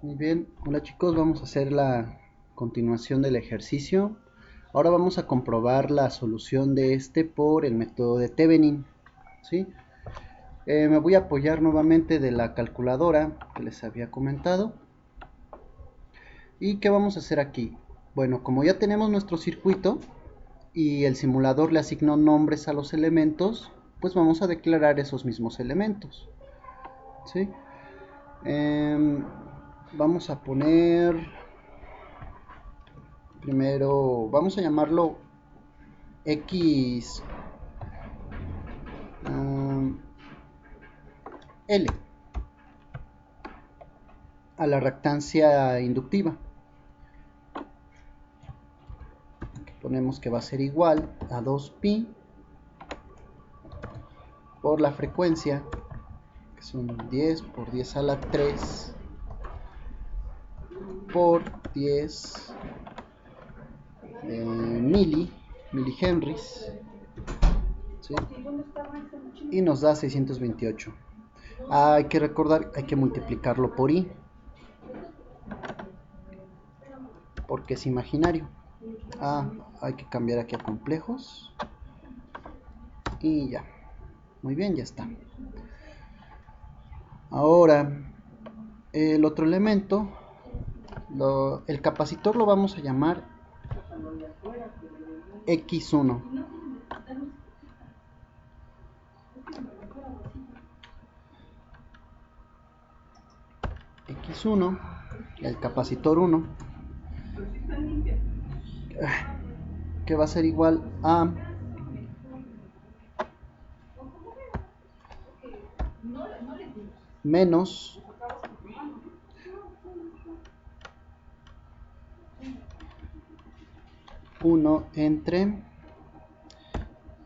Muy bien, hola chicos, vamos a hacer la continuación del ejercicio. Ahora vamos a comprobar la solución de este por el método de Thevenin, ¿sí? Me voy a apoyar nuevamente de la calculadora que les había comentado. ¿Y qué vamos a hacer aquí? Bueno, como ya tenemos nuestro circuito y el simulador le asignó nombres a los elementos, pues vamos a declarar esos mismos elementos, ¿sí? Vamos a poner primero, vamos a llamarlo X L a la reactancia inductiva. Ponemos que va a ser igual a 2pi por la frecuencia, que son 10 por 10 a la 3 por 10 milihenries, ¿sí? Y nos da 628. Hay que recordar, hay que multiplicarlo por i, porque es imaginario. Hay que cambiar aquí a complejos y ya. Muy bien, ya está. Ahora el otro elemento, el capacitor lo vamos a llamar X1. X1, el capacitor 1, que va a ser igual a menos uno entre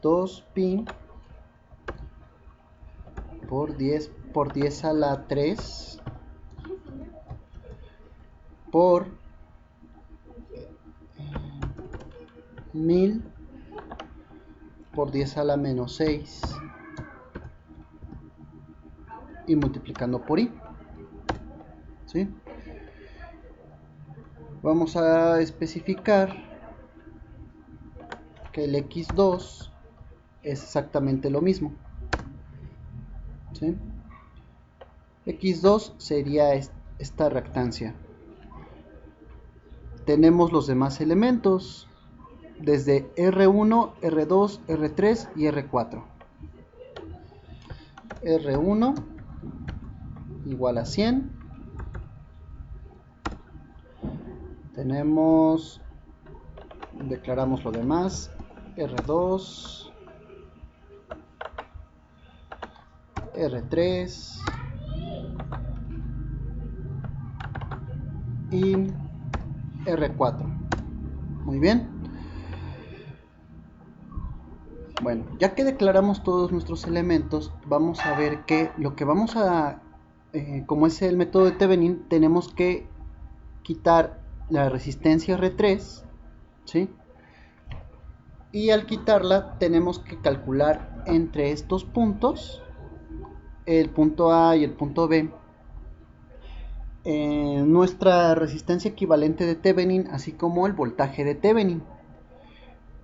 2pi por 10 a la 3 por 1000 por 10 a la menos 6 y multiplicando por i, ¿sí? Vamos a especificar que el x2 es exactamente lo mismo, ¿sí? X2 sería esta reactancia. Tenemos los demás elementos desde R1, R2, R3 y R4. R1 igual a 100. Tenemos, declaramos lo demás, R2, R3 y R4. Muy bien. Bueno, ya que declaramos todos nuestros elementos, vamos a ver que lo que vamos a, como es el método de Thevenin, tenemos que quitar la resistencia R3, ¿sí? Y al quitarla tenemos que calcular entre estos puntos, el punto A y el punto B, nuestra resistencia equivalente de Thevenin, así como el voltaje de Thevenin.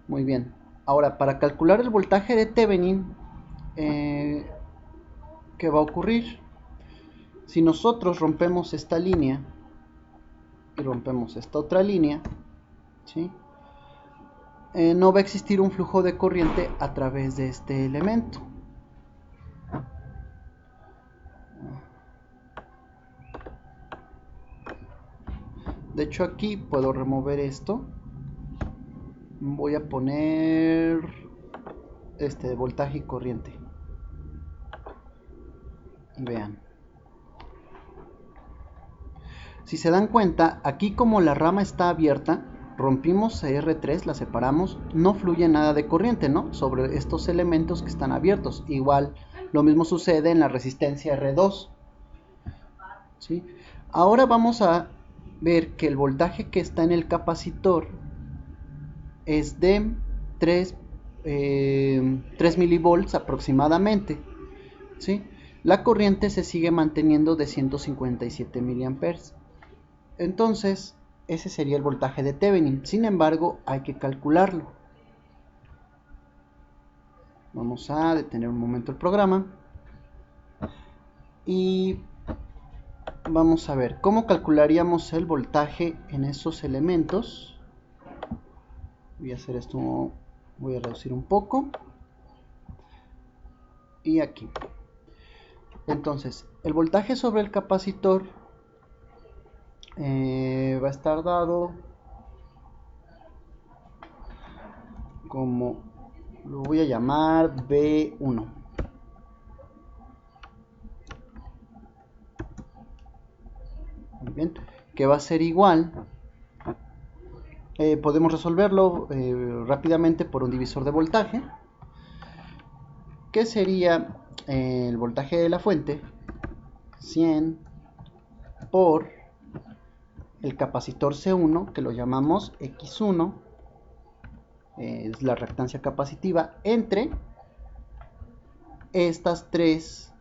Muy bien. Ahora, para calcular el voltaje de Thevenin, ¿qué va a ocurrir? Si nosotros rompemos esta línea y rompemos esta otra línea, ¿sí? No va a existir un flujo de corriente a través de este elemento. De hecho, aquí puedo remover esto. Voy a poner voltaje y corriente. Vean. Si se dan cuenta, aquí como la rama está abierta, rompimos R3, la separamos, no fluye nada de corriente, ¿no? Sobre estos elementos que están abiertos. Igual, lo mismo sucede en la resistencia R2. ¿Sí? Ahora vamos a ver que el voltaje que está en el capacitor es de 3 milivolts aproximadamente, ¿sí? La corriente se sigue manteniendo de 157 miliamperes. Entonces, ese sería el voltaje de Thevenin. Sin embargo, hay que calcularlo. Vamos a detener un momento el programa. Y vamos a ver cómo calcularíamos el voltaje en esos elementos. Voy a hacer esto, voy a reducir un poco. Y aquí. Entonces, el voltaje sobre el capacitor va a estar dado como, lo voy a llamar B1. Muy bien, que va a ser igual, podemos resolverlo rápidamente por un divisor de voltaje, que sería el voltaje de la fuente, 100 por el capacitor C1, que lo llamamos X1, es la reactancia capacitiva, entre estas tres,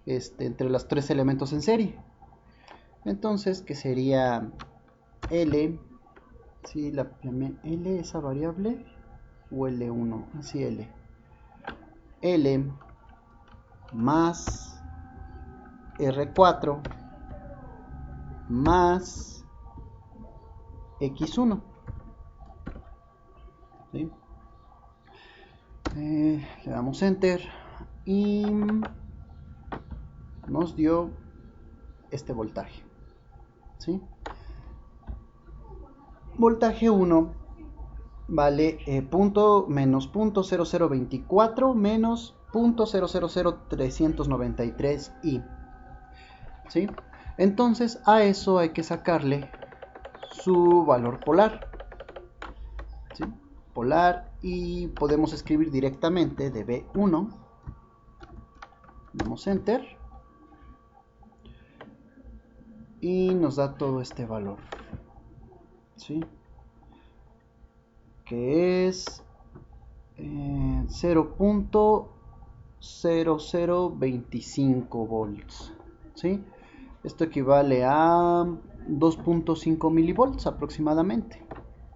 entre los tres elementos en serie. Entonces, que sería L, si la llamé L esa variable, o L1, así L más R4 más X1. ¿Sí? Le damos enter y nos dio este voltaje. ¿Sí? Voltaje 1 vale menos 0.0024 menos 0.000393 I. ¿Sí? Entonces a eso hay que sacarle su valor polar. ¿Sí? Polar, y podemos escribir directamente de B1. Damos enter y nos da todo este valor, ¿sí? Que es 0.0025 volts, ¿sí? Esto equivale a 2.5 milivolts aproximadamente.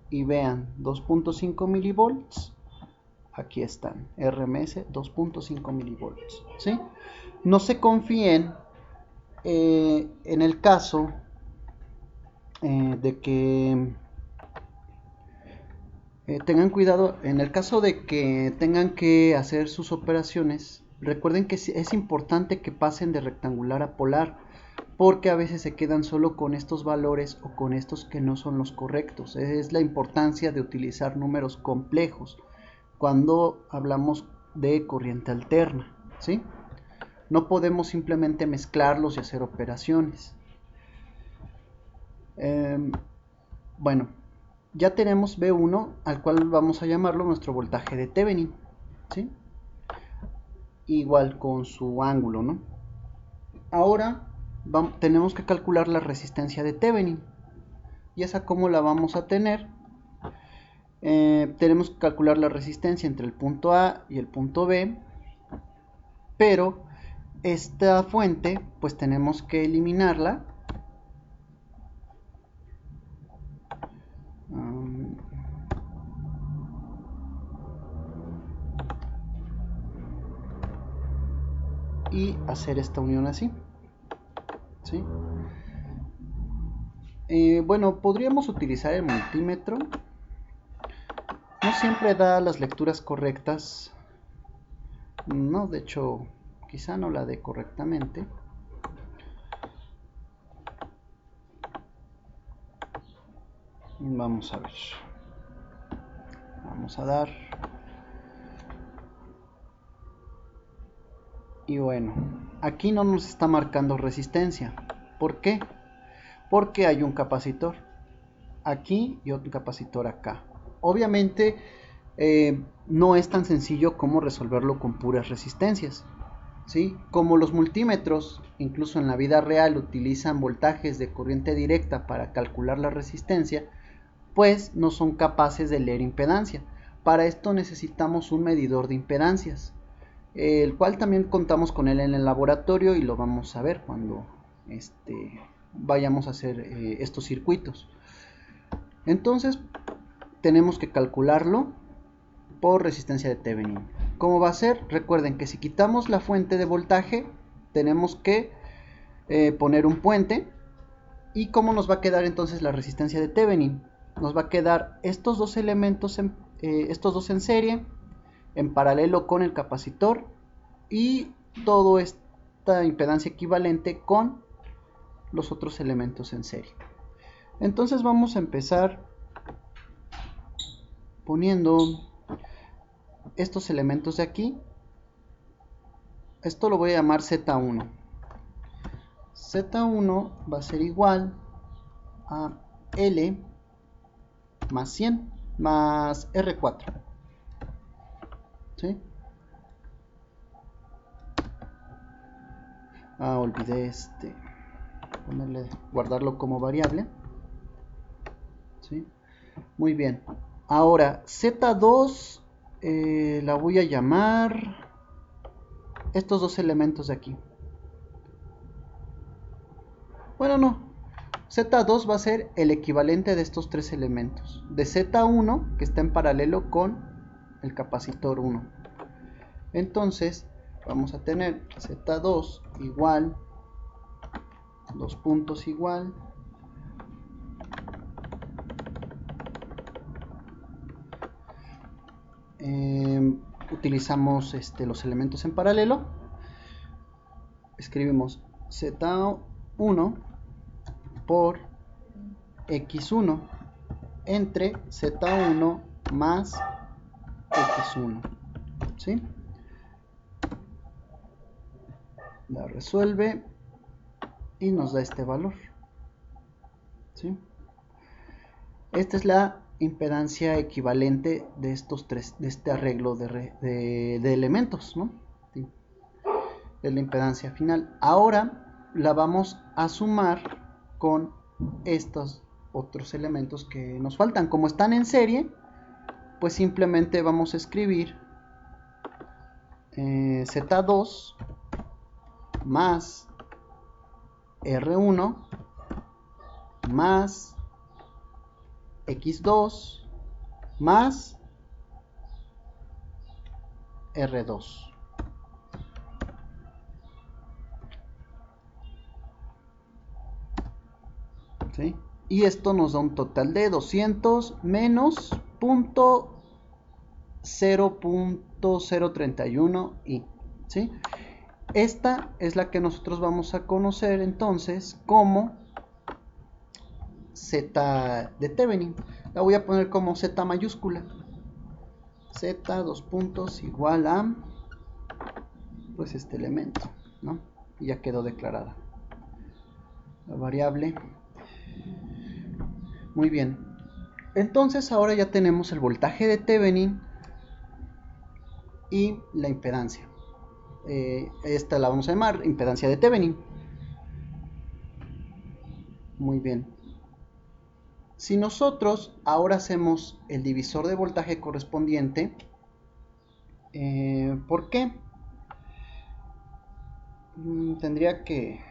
Y vean, 2.5 milivolts, aquí están, RMS 2.5 milivolts, ¿sí? No se confíen en el caso de que tengan cuidado, en el caso de que tengan que hacer sus operaciones, recuerden que es importante que pasen de rectangular a polar, porque a veces se quedan solo con estos valores o con estos que no son los correctos. Es la importancia de utilizar números complejos cuando hablamos de corriente alterna, ¿sí? No podemos simplemente mezclarlos y hacer operaciones. Bueno, ya tenemos B1, al cual vamos a llamarlo nuestro voltaje de Thevenin, ¿sí? Igual con su ángulo, ¿no? Ahora tenemos que calcular la resistencia de Thevenin. ¿Y esa cómo la vamos a tener? Tenemos que calcular la resistencia entre el punto A y el punto B, pero esta fuente pues tenemos que eliminarla. Y hacer esta unión así, ¿sí? Bueno, podríamos utilizar el multímetro. No siempre da las lecturas correctas. No, de hecho, quizá no la dé correctamente. Vamos a ver. Vamos a dar. Y bueno, aquí no nos está marcando resistencia. ¿Por qué? Porque hay un capacitor aquí y otro capacitor acá. Obviamente no es tan sencillo como resolverlo con puras resistencias, ¿sí? Como los multímetros, incluso en la vida real, utilizan voltajes de corriente directa para calcular la resistencia, pues no son capaces de leer impedancia. Para esto necesitamos un medidor de impedancias, el cual también contamos con él en el laboratorio y lo vamos a ver cuando vayamos a hacer estos circuitos. Entonces tenemos que calcularlo por resistencia de Thevenin. ¿Cómo va a ser? Recuerden que si quitamos la fuente de voltaje, tenemos que poner un puente. ¿Y cómo nos va a quedar entonces la resistencia de Thevenin? Nos va a quedar estos dos elementos, estos dos en serie, en paralelo con el capacitor, y toda esta impedancia equivalente con los otros elementos en serie. Entonces vamos a empezar poniendo estos elementos de aquí. Esto lo voy a llamar Z1. Z1 va a ser igual a L más 100 más R4. ¿Sí? Olvidé guardarlo como variable. ¿Sí? Muy bien. Ahora Z2 la voy a llamar estos dos elementos de aquí. Bueno, no. Z2 va a ser el equivalente de estos tres elementos. De Z1, que está en paralelo con el capacitor 1. Entonces, vamos a tener Z2 igual, dos puntos igual, utilizamos los elementos en paralelo. Escribimos Z1 por X1 entre Z1 más X1. ¿Sí? La resuelve y nos da este valor. ¿Sí? Esta es la impedancia equivalente de estos tres, de este arreglo de elementos, ¿no? Sí. Es la impedancia final. Ahora la vamos a sumar con estos otros elementos que nos faltan. Como están en serie, pues simplemente vamos a escribir Z2 más R1 más X2 más R2. ¿Sí? Y esto nos da un total de 200 menos 0.031 y, ¿sí? Esta es la que nosotros vamos a conocer entonces como Z de Thevenin. La voy a poner como Z mayúscula. Z, dos puntos, igual a, pues este elemento, ¿no? Y ya quedó declarada la variable. Muy bien. Entonces ahora ya tenemos el voltaje de Thevenin y la impedancia. Esta la vamos a llamar impedancia de Thevenin. Muy bien. Si nosotros ahora hacemos el divisor de voltaje correspondiente, ¿por qué? Tendría que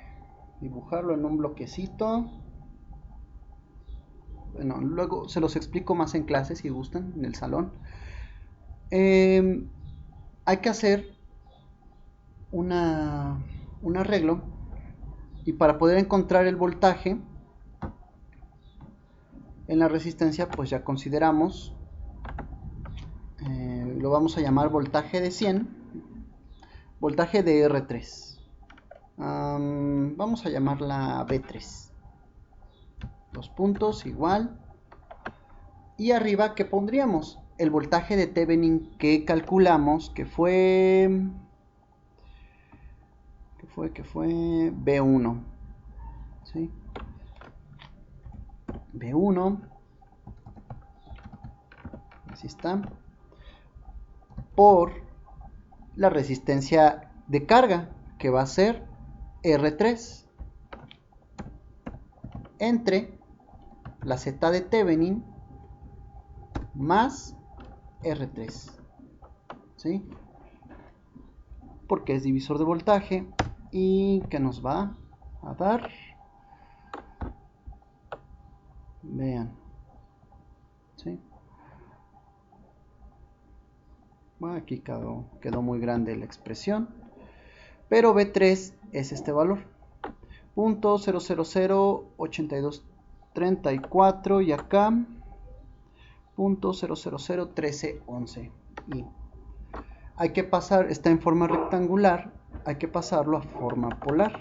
dibujarlo en un bloquecito. Bueno, luego se los explico más en clase si gustan, en el salón. Hay que hacer un arreglo, y para poder encontrar el voltaje en la resistencia, pues ya consideramos, lo vamos a llamar voltaje de 100, voltaje de R3. Vamos a llamarla B3. Dos puntos igual. Y arriba, ¿qué pondríamos? El voltaje de Thevenin que calculamos, que fue B1. ¿Sí? B1. Así está. Por la resistencia de carga, que va a ser R3. Entre la Z de Thevenin más R3. ¿Sí? Porque es divisor de voltaje y que nos va a dar ¿sí? Bueno, aquí quedó muy grande la expresión, pero B3 es este valor, .0008234, y acá .0001311. Y hay que pasar, está en forma rectangular, hay que pasarlo a forma polar.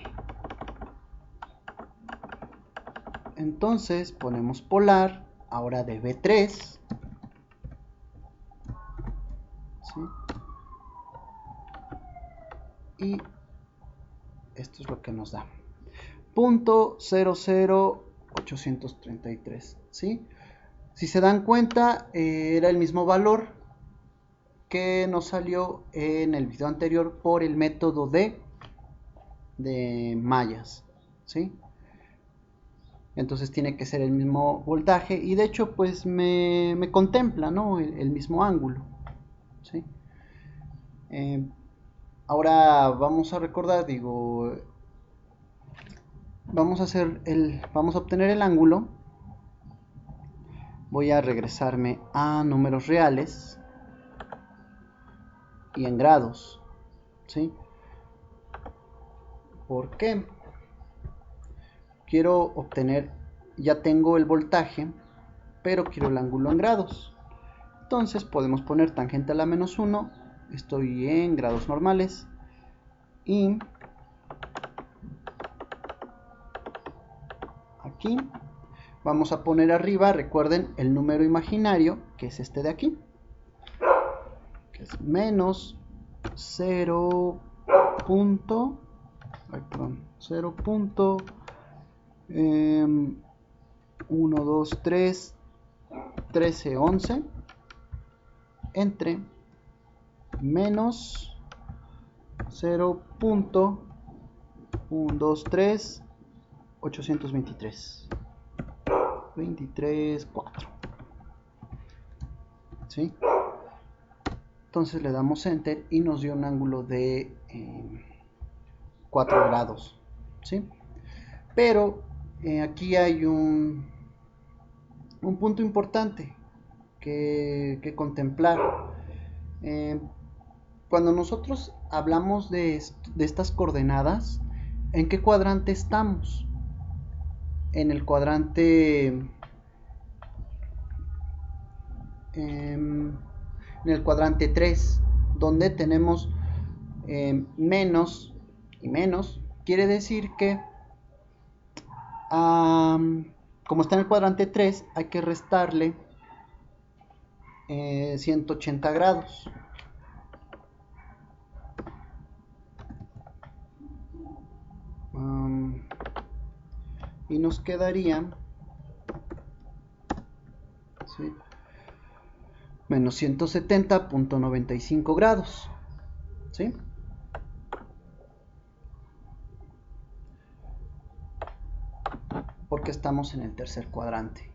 Entonces ponemos polar ahora de B3, ¿sí? Y esto es lo que nos da .00833, ¿sí? Si se dan cuenta, era el mismo valor que nos salió en el video anterior por el método de mallas, ¿sí? Entonces tiene que ser el mismo voltaje, y de hecho pues me contempla, ¿no? el mismo ángulo, ¿sí? Ahora vamos a recordar, vamos a obtener el ángulo. Voy a regresarme a números reales y en grados, ¿sí? ¿Por qué? Quiero obtener, ya tengo el voltaje, pero quiero el ángulo en grados. Entonces podemos poner tangente a la menos 1, estoy en grados normales, y aquí vamos a poner arriba, recuerden, el número imaginario, que es este de aquí, que es menos 0. 1, 2, 3, 13, 11 entre menos 0.123 823 23, 4, ¿sí? Entonces le damos enter y nos dio un ángulo de 4 grados, ¿sí? Pero aquí hay un punto importante que contemplar. Cuando nosotros hablamos de estas coordenadas, ¿en qué cuadrante estamos? En el cuadrante en el cuadrante 3, donde tenemos menos y menos. Quiere decir que como está en el cuadrante 3, hay que restarle 180 grados. Y nos quedaría, ¿sí?, menos 170.95 grados, ¿sí? Porque estamos en el tercer cuadrante,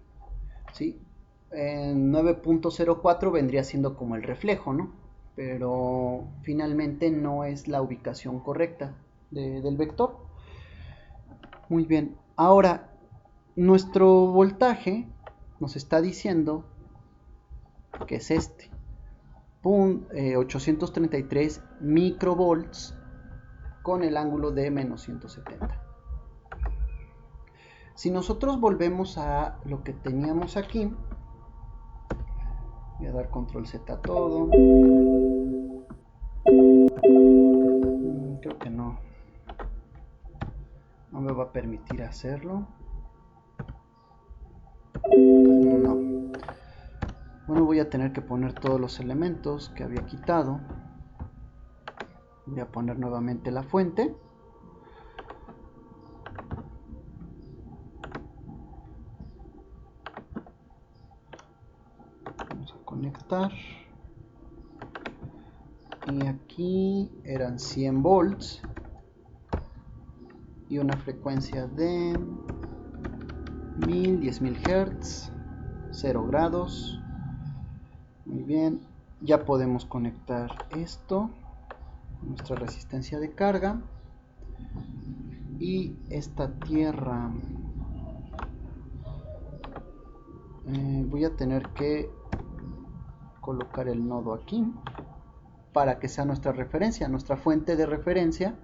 ¿sí? 9.04 vendría siendo como el reflejo, ¿no? Pero finalmente no es la ubicación correcta del vector. Muy bien, ahora nuestro voltaje nos está diciendo que es este, 833 microvolts con el ángulo de menos 170. Si nosotros volvemos a lo que teníamos aquí, voy a dar control Z a todo. Creo que no me va a permitir hacerlo. No. Bueno, voy a tener que poner todos los elementos que había quitado. Voy a poner nuevamente la fuente. Vamos a conectar. Y aquí eran 100 volts. Y una frecuencia de 1000 Hz, 0 grados. Muy bien, ya podemos conectar esto, nuestra resistencia de carga, y esta tierra voy a tener que colocar el nodo aquí para que sea nuestra referencia, nuestra fuente de referencia.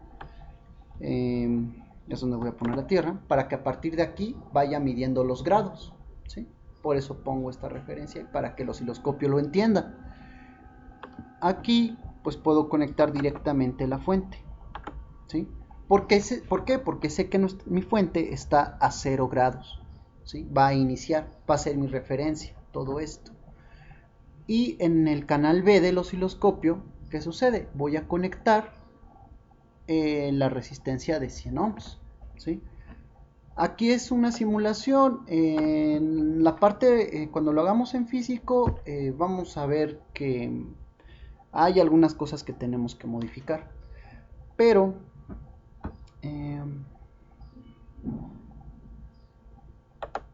Es donde voy a poner la tierra, para que a partir de aquí vaya midiendo los grados, ¿sí? Por eso pongo esta referencia, para que el osciloscopio lo entienda. Aquí pues puedo conectar directamente la fuente, ¿sí? ¿Por qué? Porque sé que mi fuente está a 0 grados, ¿sí? Va a iniciar, va a ser mi referencia, todo esto. Y en el canal B del osciloscopio, ¿qué sucede? Voy a conectar la resistencia de 100 ohms, ¿sí? Aquí es una simulación. En la parte, cuando lo hagamos en físico, vamos a ver que hay algunas cosas que tenemos que modificar, pero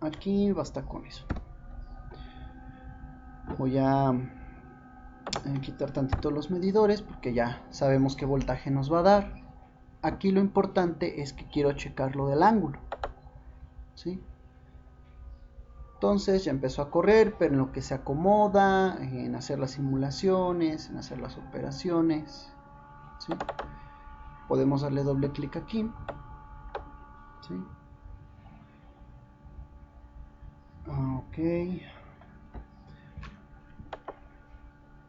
aquí basta con eso. Voy a quitar tantito los medidores porque ya sabemos qué voltaje nos va a dar. Aquí lo importante es que quiero checar lo del ángulo, ¿sí? Entonces ya empezó a correr, pero en lo que se acomoda, en hacer las simulaciones, en hacer las operaciones, ¿sí? Podemos darle doble clic aquí, ¿sí? Ok.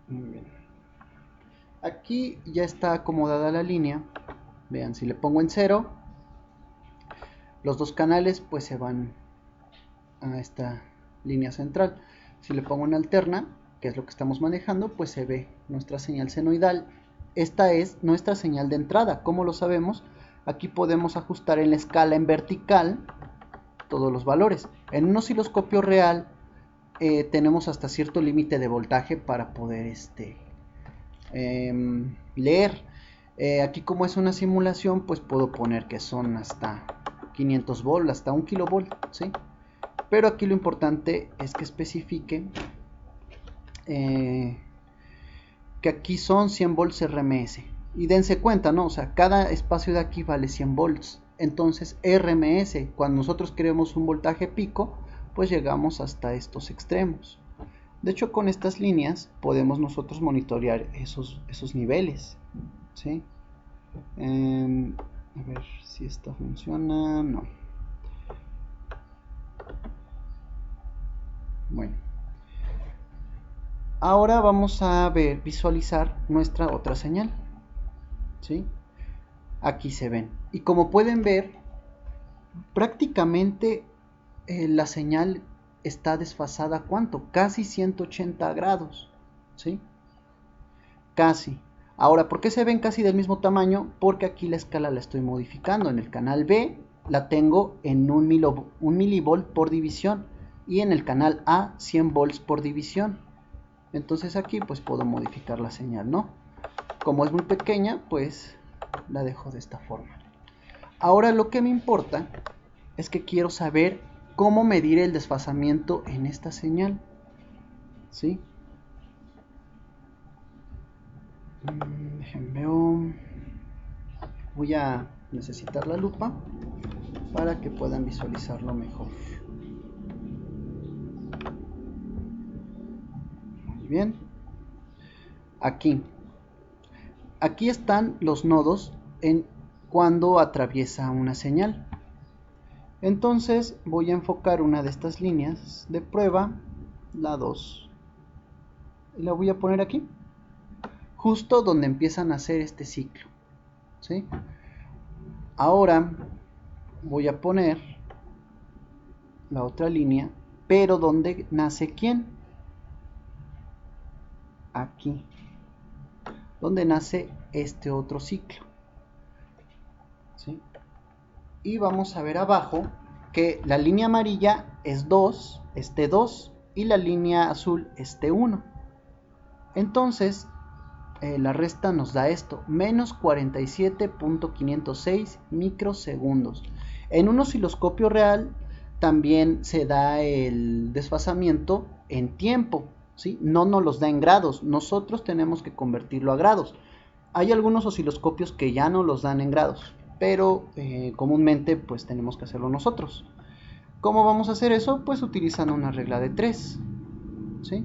Muy bien. Aquí ya está acomodada la línea. Vean, si le pongo en 0, los dos canales pues se van a esta línea central. Si le pongo en alterna, que es lo que estamos manejando, pues se ve nuestra señal senoidal. Esta es nuestra señal de entrada. ¿Cómo lo sabemos? Aquí podemos ajustar en la escala en vertical todos los valores. En un osciloscopio real tenemos hasta cierto límite de voltaje para poder leer. Aquí, como es una simulación, pues puedo poner que son hasta 500 volts, hasta 1 kilovolt, ¿sí? Pero aquí lo importante es que especifique que aquí son 100 volts RMS. Y dense cuenta, ¿no? O sea, cada espacio de aquí vale 100 volts. Entonces, RMS, cuando nosotros queremos un voltaje pico, pues llegamos hasta estos extremos. De hecho, con estas líneas podemos nosotros monitorear esos niveles, ¿sí? A ver si esta funciona. No. Bueno. Ahora vamos a visualizar nuestra otra señal, ¿sí? Aquí se ven. Y como pueden ver, prácticamente la señal está desfasada, ¿cuánto? Casi 180 grados, ¿sí? Casi. Ahora, ¿por qué se ven casi del mismo tamaño? Porque aquí la escala la estoy modificando. En el canal B la tengo en 1 milivolt por división y en el canal A 100 volts por división. Entonces aquí pues puedo modificar la señal, ¿no? Como es muy pequeña, pues la dejo de esta forma. Ahora lo que me importa es que quiero saber cómo medir el desfasamiento en esta señal, ¿sí? Déjenme ver. Voy a necesitar la lupa para que puedan visualizarlo mejor. Muy bien. Aquí están los nodos en cuando atraviesa una señal. Entonces voy a enfocar una de estas líneas de prueba, la 2, y la voy a poner aquí, justo donde empiezan a hacer este ciclo, ¿sí? Ahora voy a poner la otra línea, pero ¿dónde nace quién? Aquí, donde nace este otro ciclo, ¿sí? Y vamos a ver abajo que la línea amarilla es 2, este 2, y la línea azul este 1. Entonces la resta nos da esto, menos 47.506 microsegundos. En un osciloscopio real también se da el desfasamiento en tiempo, ¿sí? No nos los da en grados, nosotros tenemos que convertirlo a grados. Hay algunos osciloscopios que ya no los dan en grados, pero comúnmente pues tenemos que hacerlo nosotros. ¿Cómo vamos a hacer eso? Pues utilizando una regla de 3. ¿sí?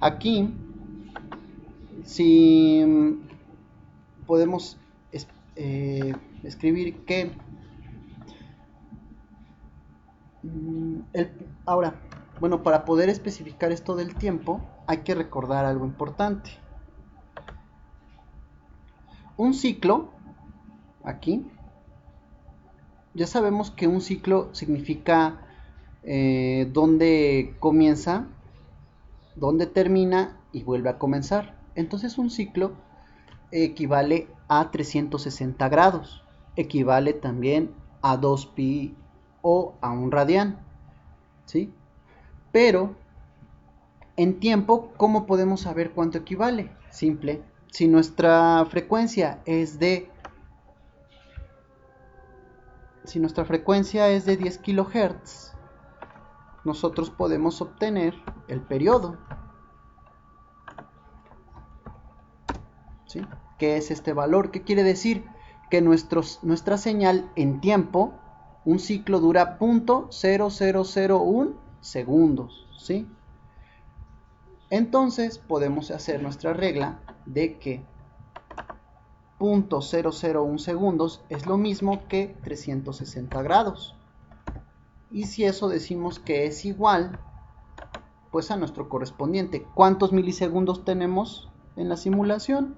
Aquí, si podemos escribir que ahora, bueno, para poder especificar esto del tiempo, hay que recordar algo importante. Un ciclo, aquí, ya sabemos que un ciclo significa dónde comienza, dónde termina y vuelve a comenzar. Entonces un ciclo equivale a 360 grados, equivale también a 2pi o a un radián, ¿sí? Pero en tiempo, ¿cómo podemos saber cuánto equivale? Simple, si nuestra frecuencia es de 10 kHz, nosotros podemos obtener el periodo, ¿sí? ¿Qué es este valor? ¿Qué quiere decir? Que nuestra señal en tiempo, un ciclo dura 0.0001 segundos, ¿sí? Entonces podemos hacer nuestra regla de que 0.001 segundos es lo mismo que 360 grados. Y si eso decimos que es igual, pues a nuestro correspondiente. ¿Cuántos milisegundos tenemos en la simulación?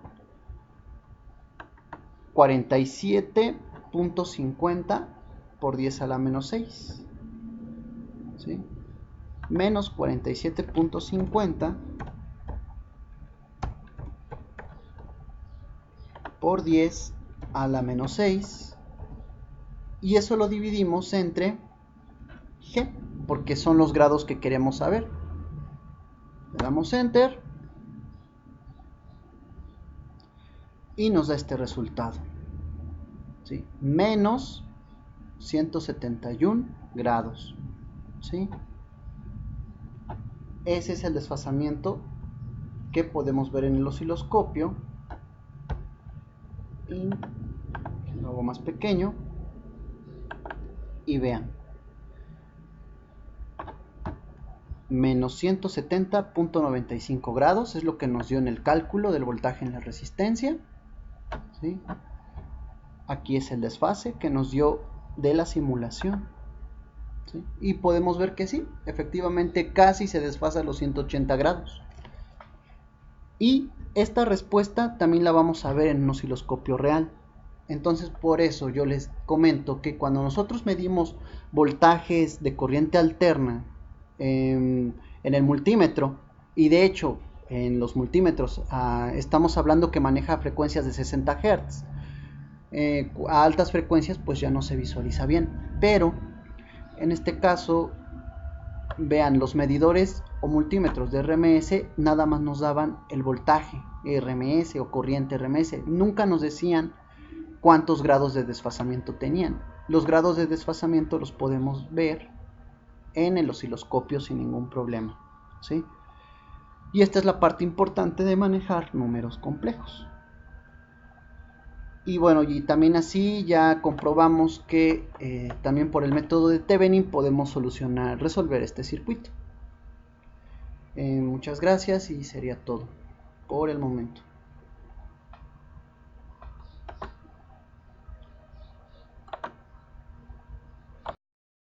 47.50 por 10 a la menos 6, ¿sí? Menos 47.50 por 10 a la menos 6, y eso lo dividimos entre G, porque son los grados que queremos saber. Le damos Enter y nos da este resultado, ¿sí? Menos 171 grados, ¿sí? Ese es el desfasamiento que podemos ver en el osciloscopio. Y lo hago más pequeño y vean, menos 170.95 grados es lo que nos dio en el cálculo del voltaje en la resistencia, ¿sí? Aquí es el desfase que nos dio de la simulación, ¿sí? Y podemos ver que sí, efectivamente casi se desfasa a los 180 grados. Y esta respuesta también la vamos a ver en un osciloscopio real. Entonces por eso yo les comento que cuando nosotros medimos voltajes de corriente alterna en el multímetro, y de hecho en los multímetros estamos hablando que maneja frecuencias de 60 Hz, a altas frecuencias pues ya no se visualiza bien, pero en este caso vean, los medidores o multímetros de RMS nada más nos daban el voltaje RMS o corriente RMS, nunca nos decían cuántos grados de desfasamiento tenían. Los grados de desfasamiento los podemos ver en el osciloscopio sin ningún problema, ¿sí? Y esta es la parte importante de manejar números complejos. Y bueno, y también así ya comprobamos que también por el método de Thevenin podemos resolver este circuito. Muchas gracias y sería todo por el momento.